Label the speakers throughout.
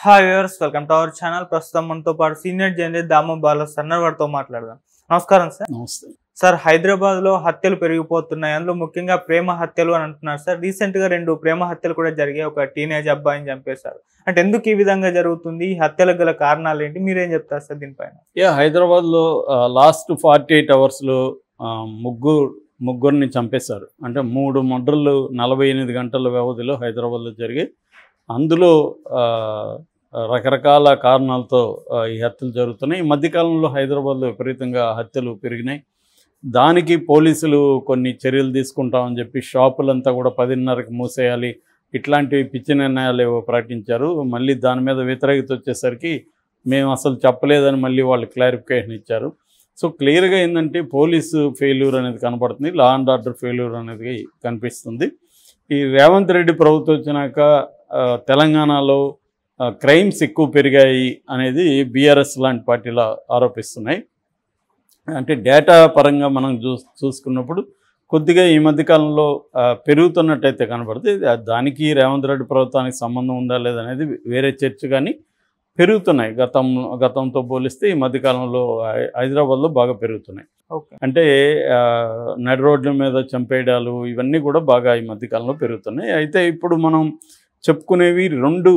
Speaker 1: Hi viewers, welcome to our channel. ప్రస్తుతం మనతో పాటు సీనియర్ జర్నలిస్ట్ దాము బాల సన్నర్ వారితో మాట్లాడదాం. నమస్కారం సార్.
Speaker 2: నమస్తే
Speaker 1: సార్, హైదరాబాద్ లో హత్యలు పెరిగిపోతున్నాయి. అందులో ముఖ్యంగా ప్రేమ హత్యలు అని అంటున్నారు సార్. రీసెంట్ గా 2 ప్రేమ హత్యలు కూడా జరిగాయి. ఒక టీనేజ్ అబ్బాయిని చంపేశారు. అంటే ఎందుకు ఈ విధంగా జరుగుతుంది? ఈ హత్యలకు గల కారణాలు ఏంటి? మీరేం చెప్తారు సార్ దీనిపైన?
Speaker 2: హైదరాబాద్లో లాస్ట్ 48 అవర్స్లో ముగ్గురిని చంపేశారు. అంటే 3 మర్డర్లు 48 గంటల వ్యవధిలో హైదరాబాద్లో జరిగాయి. అందులో రకరకాల కారణాలతో ఈ హత్యలు జరుగుతున్నాయి. ఈ మధ్యకాలంలో హైదరాబాద్లో విపరీతంగా హత్యలు పెరిగినాయి. దానికి పోలీసులు కొన్ని చర్యలు తీసుకుంటామని చెప్పి షాపులంతా కూడా 10:30కి మూసేయాలి, ఇట్లాంటివి పిచ్చి నిర్ణయాలు ఏవో ప్రకటించారు. మళ్ళీ దాని మీద వ్యతిరేకత వచ్చేసరికి మేము అసలు చెప్పలేదని మళ్ళీ వాళ్ళు క్లారిఫికేషన్ ఇచ్చారు. సో క్లియర్గా ఏంటంటే పోలీసు ఫెయిల్యూర్ అనేది కనపడుతుంది, లా అండ్ ఆర్డర్ ఫెయిల్యూర్ అనేది కనిపిస్తుంది. ఈ రేవంత్ రెడ్డి ప్రభుత్వం వచ్చినాక తెలంగాణలో క్రైమ్స్ ఎక్కువ పెరిగాయి అనేది బీఆర్ఎస్ లాంటి పార్టీలు ఆరోపిస్తున్నాయి. అంటే డేటా పరంగా మనం చూసుకున్నప్పుడు కొద్దిగా ఈ మధ్యకాలంలో పెరుగుతున్నట్టయితే కనబడుతుంది. దానికి రేవంత్ రెడ్డి ప్రభుత్వానికి సంబంధం ఉందా లేదనేది వేరే చర్చ, కానీ పెరుగుతున్నాయి. గతంతో పోలిస్తే ఈ మధ్యకాలంలో హైదరాబాద్లో బాగా పెరుగుతున్నాయి. అంటే నడి రోడ్ల మీద చంపేయడాలు ఇవన్నీ కూడా బాగా ఈ మధ్యకాలంలో పెరుగుతున్నాయి. అయితే ఇప్పుడు మనం చెప్పుకునేవి 2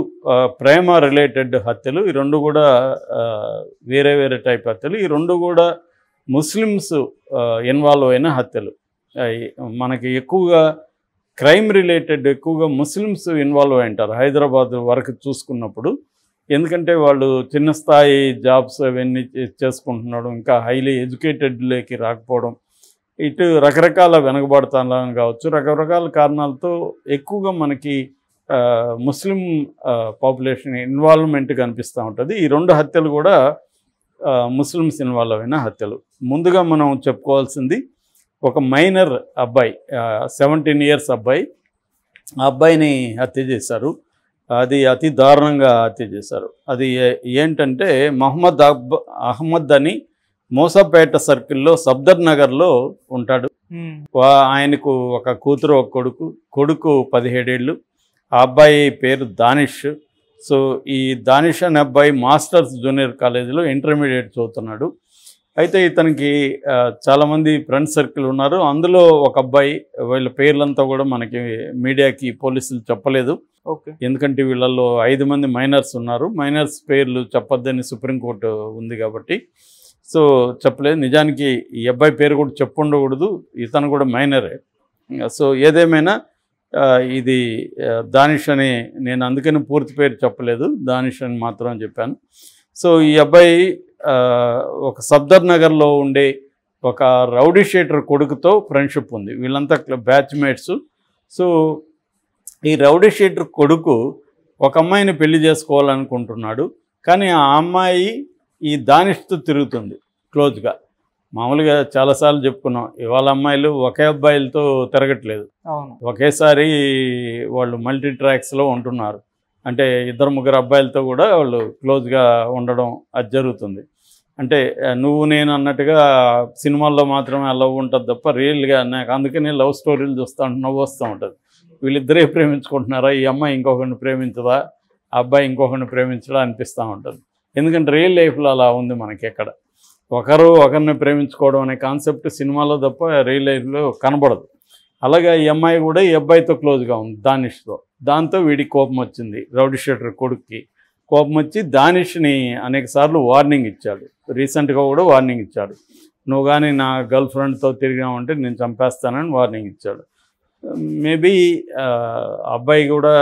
Speaker 2: ప్రేమ రిలేటెడ్ హత్యలు. ఈ 2 కూడా వేరే వేరే టైప్ హత్యలు. ఈ 2 కూడా ముస్లిమ్స్ ఇన్వాల్వ్ అయిన హత్యలు. మనకి ఎక్కువగా క్రైమ్ రిలేటెడ్ ఎక్కువగా ముస్లిమ్స్ ఇన్వాల్వ్ అయి ఉంటారు హైదరాబాద్ వరకు చూసుకున్నప్పుడు. ఎందుకంటే వాళ్ళు చిన్న స్థాయి జాబ్స్ అవన్నీ చేసుకుంటున్నాడు, ఇంకా హైలీ ఎడ్యుకేటెడ్లోకి రాకపోవడం, ఇటు రకరకాల వెనకబడతాలని కావచ్చు, రకరకాల కారణాలతో ఎక్కువగా మనకి ముస్లిం పాపులేషన్ ఇన్వాల్వ్మెంట్ కనిపిస్తూ ఉంటుంది. ఈ 2 హత్యలు కూడా ముస్లిమ్స్ ఇన్వాల్వ్ అయిన హత్యలు. ముందుగా మనం చెప్పుకోవాల్సింది ఒక మైనర్ అబ్బాయి, 17 ఇయర్స్ అబ్బాయి. ఆ అబ్బాయిని హత్య చేశారు. అది అతి దారుణంగా హత్య చేశారు. అది ఏంటంటే అహ్మద్ అని మోసాపేట సర్కిల్లో సఫ్దర్ నగర్లో ఉంటాడు. ఆయనకు ఒక కూతురు, ఒక కొడుకు 17 ఏళ్ళు. ఆ అబ్బాయి పేరు దానిష్. సో ఈ దానిష్ అనే అబ్బాయి మాస్టర్స్ జూనియర్ కాలేజీలో ఇంటర్మీడియట్ చదువుతున్నాడు. అయితే ఇతనికి చాలామంది ఫ్రెండ్ సర్కిల్ ఉన్నారు. అందులో ఒక అబ్బాయి, వీళ్ళ పేర్లంతా కూడా మనకి మీడియాకి పోలీసులు చెప్పలేదు. ఎందుకంటే వీళ్ళల్లో 5 మంది మైనర్స్ ఉన్నారు. మైనర్స్ పేర్లు చెప్పొద్దని సుప్రీంకోర్టు ఉంది కాబట్టి సో చెప్పలేదు. నిజానికి ఈ అబ్బాయి పేరు కూడా చెప్పుండకూడదు, ఇతను కూడా మైనరే. సో ఏదేమైనా ఇది దానిష్ అని, నేను అందుకని పూర్తి పేరు చెప్పలేదు, దానిష్ అని మాత్రం చెప్పాను. సో ఈ అబ్బాయి ఒక సఫ్దర్ నగర్లో ఉండే ఒక రౌడీ షీటర్ కొడుకుతో ఫ్రెండ్షిప్ ఉంది. వీళ్ళంతా బ్యాచ్మేట్స్. సో ఈ రౌడీ షీటర్ కొడుకు ఒక అమ్మాయిని పెళ్లి చేసుకోవాలనుకుంటున్నాడు. కానీ ఆ అమ్మాయి ఈ దానిష్తో తిరుగుతుంది క్లోజ్గా. మామూలుగా చాలాసార్లు చెప్పుకున్నాం, ఇవాళ అమ్మాయిలు ఒకే అబ్బాయిలతో తిరగట్లేదు, ఒకేసారి వాళ్ళు మల్టీ ట్రాక్స్లో ఉంటున్నారు. అంటే 2-3 అబ్బాయిలతో కూడా వాళ్ళు క్లోజ్గా ఉండడం అది జరుగుతుంది. అంటే నువ్వు నేను అన్నట్టుగా సినిమాల్లో మాత్రమే ఆ లవ్ ఉంటుంది తప్ప రియల్గా నాకు అందుకనే లవ్ స్టోరీలు చూస్తూ నవ్వు వస్తూ ఉంటుంది. వీళ్ళిద్దరే ప్రేమించుకుంటున్నారా, ఈ అమ్మాయి ఇంకొకరిని ప్రేమించదా, ఆ అబ్బాయి ఇంకొకరిని ప్రేమించడా అనిపిస్తూ ఉంటుంది. ఎందుకంటే రియల్ లైఫ్లో అలా ఉంది మనకి. ఎక్కడ ఒకరు ఒకరిని ప్రేమించుకోవడం అనే కాన్సెప్ట్ సినిమాలో తప్ప రియల్ లైఫ్లో కనబడదు. అలాగే ఈ అమ్మాయి కూడా ఈ అబ్బాయితో క్లోజ్గా ఉంది, దానిష్తో. దాంతో వీడికి కోపం వచ్చింది, రౌడీ షీటర్ కొడుక్కి కోపం వచ్చి దానిష్ని అనేకసార్లు వార్నింగ్ ఇచ్చాడు. రీసెంట్గా కూడా వార్నింగ్ ఇచ్చాడు, నువ్వు కానీ నా గర్ల్ ఫ్రెండ్తో తిరిగామంటే నేను చంపేస్తానని వార్నింగ్ ఇచ్చాడు. మేబీ అబ్బాయి కూడా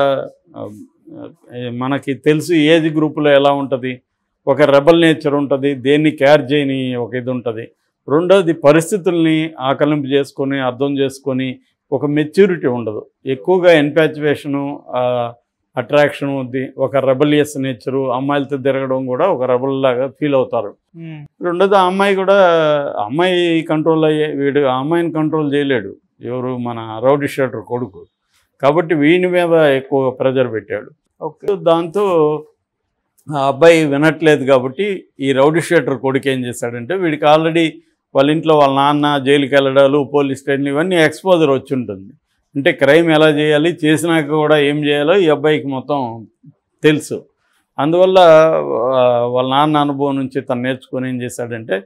Speaker 2: మనకి తెలుసు ఏజ్ గ్రూపులో ఎలా ఉంటుంది, ఒక రెబల్ నేచర్ ఉంటుంది, దేన్ని కేర్ చేయని ఒక ఇది ఉంటుంది. రెండోది పరిస్థితుల్ని ఆకలింపు చేసుకొని అర్థం చేసుకొని ఒక మెచ్యూరిటీ ఉండదు. ఎక్కువగా ఎన్పాచ్యువేషను, అట్రాక్షను, ఒక రెబలియస్ నేచరు, అమ్మాయిలతో తిరగడం కూడా ఒక రెబల్ లాగా ఫీల్ అవుతారు. రెండోది ఆ అమ్మాయి కూడా, అమ్మాయి కంట్రోల్ వీడు ఆ అమ్మాయిని కంట్రోల్ చేయలేడు, ఎవరు మన రౌడీ షీటర్ కొడుకు. కాబట్టి వీడి మీద ఎక్కువ ప్రెజర్ పెట్టాడు. దాంతో ఆ అబ్బాయి వినట్లేదు. కాబట్టి ఈ రౌడీ షీటర్ కొడుకు ఏం చేశాడంటే, వీడికి ఆల్రెడీ వాళ్ళ ఇంట్లో వాళ్ళ నాన్న జైలుకి వెళ్ళడాలు, పోలీస్ స్టేషన్ ఇవన్నీ ఎక్స్పోజర్ వచ్చి ఉంటుంది. అంటే క్రైమ్ ఎలా చేయాలి, చేసినాక కూడా ఏం చేయాలో ఈ అబ్బాయికి మొత్తం తెలుసు. అందువల్ల వాళ్ళ నాన్న అనుభవం నుంచి తను నేర్చుకొని ఏం చేశాడంటే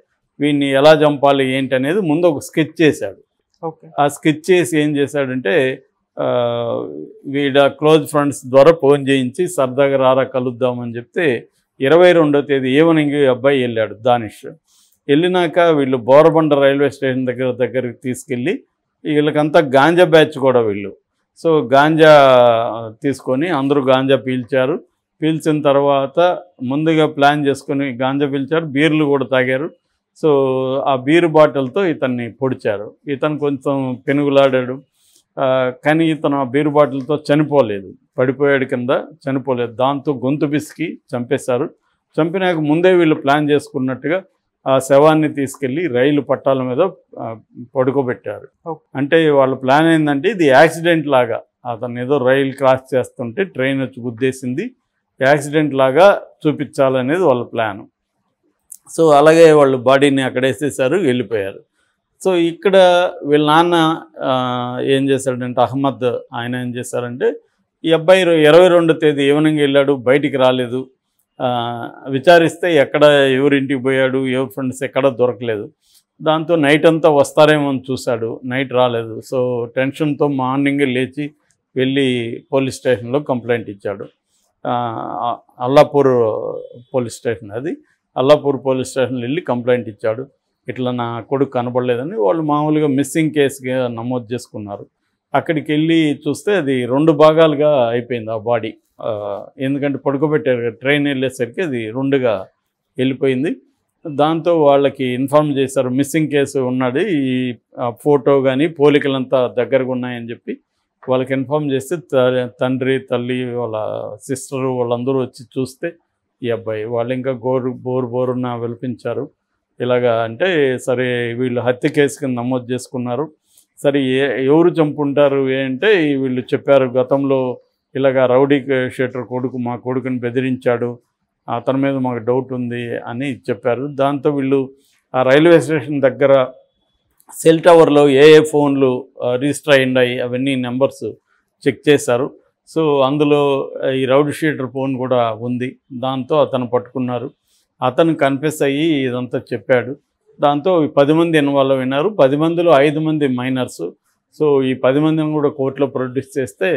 Speaker 2: వీడిని ఎలా చంపాలి ఏంటి అనేది ముందు ఒక స్కెచ్ చేశాడు.
Speaker 1: ఓకే.
Speaker 2: ఆ స్కెచ్ చేసి ఏం చేశాడంటే వీడ క్లోజ్ ఫ్రెండ్స్ ద్వారా ఫోన్ చేయించి సరదాగా రారా కలుద్దామని చెప్తే 22వ తేదీ ఈవినింగ్ అబ్బాయి వెళ్ళాడు దానిష్. వెళ్ళినాక వీళ్ళు బోరబండ రైల్వే స్టేషన్ దగ్గరికి తీసుకెళ్ళి వీళ్ళకంతా గాంజా బ్యాచ్ కూడా వీళ్ళు. సో గాంజా తీసుకొని అందరూ గాంజా పీల్చారు. పీల్చిన తర్వాత ముందుగా ప్లాన్ చేసుకొని గాంజా పీల్చారు, బీర్లు కూడా తాగారు. సో ఆ బీరు బాటిల్తో ఇతన్ని పొడిచారు. ఇతను కొంచెం పెనుగులాడాడు, కానీ ఇతను ఆ బీరు బాటిల్తో చనిపోలేదు, పడిపోయాడు కింద, చనిపోలేదు. దాంతో గొంతు పిసికి చంపేశారు. చంపినాక ముందే వీళ్ళు ప్లాన్ చేసుకున్నట్టుగా ఆ శవాన్ని తీసుకెళ్ళి రైలు పట్టాల మీద పడుకోబెట్టారు. అంటే వాళ్ళ ప్లాన్ ఏంటంటే ఇది యాక్సిడెంట్ లాగా, అతను ఏదో రైలు క్రాస్ చేస్తుంటే ట్రైన్ వచ్చి గుద్దేసింది, యాక్సిడెంట్ లాగా చూపించాలనేది వాళ్ళ ప్లాను. సో అలాగే వాళ్ళు బాడీని అక్కడ వేసేసారు, వెళ్ళిపోయారు. సో ఇక్కడ వీళ్ళ నాన్న ఏం చేశాడంటే అహ్మద్, ఆయన ఏం చేశారంటే ఈ అబ్బాయి 22వ తేదీ ఈవినింగ్ వెళ్ళాడు, బయటికి రాలేదు. విచారిస్తే ఎక్కడ ఎవరింటికి పోయాడు, ఎవరి ఫ్రెండ్స్ ఎక్కడ దొరకలేదు. దాంతో నైట్ అంతా వస్తారేమో అని చూశాడు, నైట్ రాలేదు. సో టెన్షన్తో మార్నింగే లేచి వెళ్ళి పోలీస్ స్టేషన్లో కంప్లైంట్ ఇచ్చాడు. అల్లాపూర్ పోలీస్ స్టేషన్, అది అల్లాపూర్ పోలీస్ స్టేషన్లో వెళ్ళి కంప్లైంట్ ఇచ్చాడు. ఇట్లా నా కొడుకు కనబడలేదని వాళ్ళు మామూలుగా మిస్సింగ్ కేసుగా నమోదు చేసుకున్నారు. అక్కడికి వెళ్ళి చూస్తే అది 2 భాగాలుగా అయిపోయింది ఆ బాడీ. ఎందుకంటే పడుకోబెట్టారు, ట్రైన్ వెళ్ళేసరికి అది 2గా వెళ్ళిపోయింది. దాంతో వాళ్ళకి ఇన్ఫార్మ్ చేశారు మిస్సింగ్ కేసు ఉన్నది, ఈ ఫోటో కానీ పోలికలంతా దగ్గరగా ఉన్నాయని చెప్పి వాళ్ళకి ఇన్ఫార్మ్ చేస్తే తండ్రి, తల్లి, వాళ్ళ సిస్టరు వాళ్ళందరూ వచ్చి చూస్తే ఈ అబ్బాయి, వాళ్ళు ఇంకా బోరున విలిపించారు. ఇలాగా అంటే సరే వీళ్ళు హత్య కేసు కింద నమోదు చేసుకున్నారు. సరే ఎవరు చంపుంటారు అంటే వీళ్ళు చెప్పారు, గతంలో ఇలాగా రౌడీ షీటర్ కొడుకు మా కొడుకుని బెదిరించాడు, అతని మీద మాకు డౌట్ ఉంది అని చెప్పారు. దాంతో వీళ్ళు ఆ రైల్వే స్టేషన్ దగ్గర సెల్ టవర్లో ఏ ఫోన్లు రిజిస్టర్ అయ్యాయి అవన్నీ నెంబర్స్ చెక్ చేశారు. సో అందులో ఈ రౌడీ షీటర్ ఫోన్ కూడా ఉంది. దాంతో అతను పట్టుకున్నారు. అతను కన్ఫెస్ అయ్యి ఇదంతా చెప్పాడు. దాంతో 10 మంది ఇన్వాల్వ్ అయినారు. 10 మందిలో 5 మంది మైనర్స్. సో ఈ 10 మందిని కూడా కోర్టులో ప్రొడ్యూస్ చేస్తే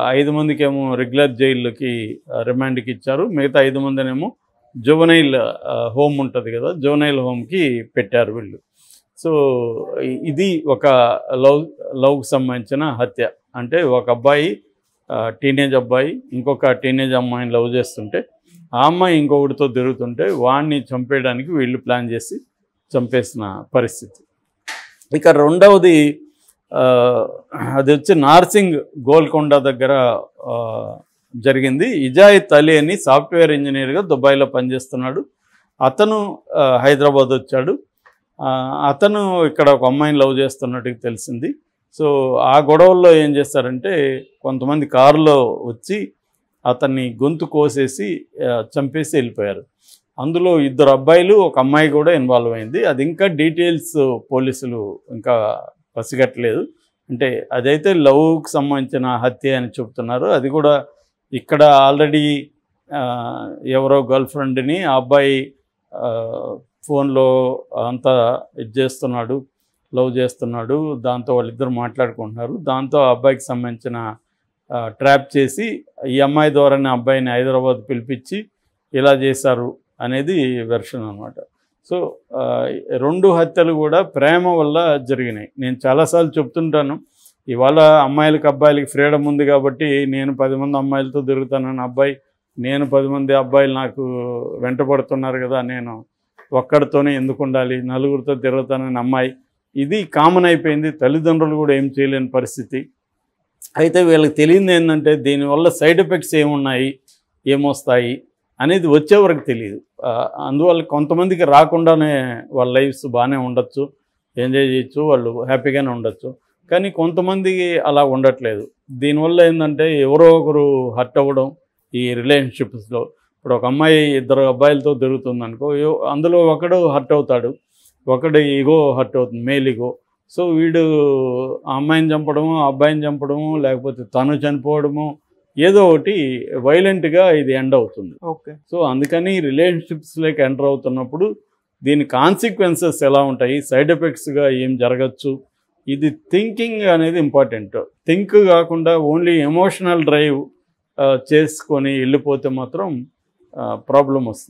Speaker 2: 5 మందికేమో రెగ్యులర్ జైల్లోకి రిమాండ్కి ఇచ్చారు. మిగతా 5 మందినేమో జువనైల్ హోమ్ ఉంటుంది కదా, జువనైల్ హోమ్కి పెట్టారు వీళ్ళు. సో ఇది ఒక లవ్కి సంబంధించిన హత్య. అంటే ఒక అబ్బాయి, టీనేజ్ అబ్బాయి ఇంకొక టీనేజ్ అమ్మాయిని లవ్ చేస్తుంటే ఆ అమ్మాయి ఇంకొకటితో తిరుగుతుంటే వాడిని చంపేయడానికి వీళ్ళు ప్లాన్ చేసి చంపేసిన పరిస్థితి. ఇక రెండవది అది వచ్చి నార్సింగ్ గోల్కొండ దగ్గర జరిగింది. ఇజాయిత్ అలీ అని సాఫ్ట్వేర్ ఇంజనీర్గా దుబాయ్లో పనిచేస్తున్నాడు. అతను హైదరాబాద్ వచ్చాడు. అతను ఇక్కడ ఒక అమ్మాయిని లవ్ చేస్తున్నట్టుగా తెలిసింది. సో ఆ గొడవల్లో ఏం చేస్తారంటే కొంతమంది కారులో వచ్చి అతన్ని గొంతు కోసేసి చంపేసి వెళ్ళిపోయారు. అందులో 2 అబ్బాయిలు, ఒక అమ్మాయి కూడా ఇన్వాల్వ్ అయింది. అది ఇంకా డీటెయిల్స్ పోలీసులు ఇంకా పసిగట్టలేదు. అంటే అదైతే లవ్కి సంబంధించిన హత్య అని చెప్తున్నారు. అది కూడా ఇక్కడ ఆల్రెడీ ఎవరో గర్ల్ ఫ్రెండ్ని ఆ అబ్బాయి ఫోన్లో అంతా ఇది చేస్తున్నాడు, లవ్ చేస్తున్నాడు. దాంతో వాళ్ళిద్దరు మాట్లాడుకుంటున్నారు. దాంతో ఆ అబ్బాయికి సంబంధించిన ట్రాప్ చేసి ఈ అమ్మాయి ద్వారానే అబ్బాయిని హైదరాబాద్ పిలిపించి ఇలా చేశారు అనేది వెర్షన్ అనమాట. సో 2 హత్యలు కూడా ప్రేమ వల్ల జరిగినాయి. నేను చాలాసార్లు చెప్తుంటాను, ఇవాళ అమ్మాయిలకి అబ్బాయిలకి ఫ్రీడమ్ ఉంది కాబట్టి నేను 10 మంది అమ్మాయిలతో తిరుగుతానని అబ్బాయి, నేను 10 మంది అబ్బాయిలు నాకు వెంటబడుతున్నారు కదా, నేను ఒక్కడితోనే ఎందుకు ఉండాలి, నలుగురితో తిరుగుతానని అమ్మాయి. ఇది కామన్ అయిపోయింది. తల్లిదండ్రులు కూడా ఏం చేయలేని పరిస్థితి. అయితే వీళ్ళకి తెలియదు ఏంటంటే దీనివల్ల సైడ్ ఎఫెక్ట్స్ ఏమున్నాయి, ఏమొస్తాయి అనేది వచ్చే వరకు తెలియదు. అందువల్ల కొంతమందికి రాకుండానే వాళ్ళ లైఫ్స్ బాగానే ఉండొచ్చు, ఎంజాయ్ చేయొచ్చు, వాళ్ళు హ్యాపీగానే ఉండొచ్చు. కానీ కొంతమందికి అలా ఉండట్లేదు. దీనివల్ల ఏంటంటే ఎవరో ఒకరు హర్ట్ అవ్వడం ఈ రిలేషన్షిప్స్లో. ఇప్పుడు ఒక అమ్మాయి 2 అబ్బాయిలతో తిరుగుతుంది అనుకో, అందులో ఒకడు హర్ట్ అవుతాడు, ఒకడు ఈగో హర్ట్ అవుతుంది, మేల్ ఈగో. సో వీడు ఆ అమ్మాయిని చంపడము, ఆ అబ్బాయిని చంపడము, లేకపోతే తను చనిపోవడము, ఏదో ఒకటి వైలెంట్గా ఇది ఎండ్ అవుతుంది.
Speaker 1: ఓకే.
Speaker 2: సో అందుకని రిలేషన్షిప్స్లోకి ఎంటర్ అవుతున్నప్పుడు దీని కాన్సిక్వెన్సెస్ ఎలా ఉంటాయి, సైడ్ ఎఫెక్ట్స్గా ఏం జరగచ్చు, ఇది థింకింగ్ అనేది ఇంపార్టెంట్. థింక్ కాకుండా ఓన్లీ ఎమోషనల్ డ్రైవ్ చేసుకొని వెళ్ళిపోతే మాత్రం ప్రాబ్లం వస్తుంది.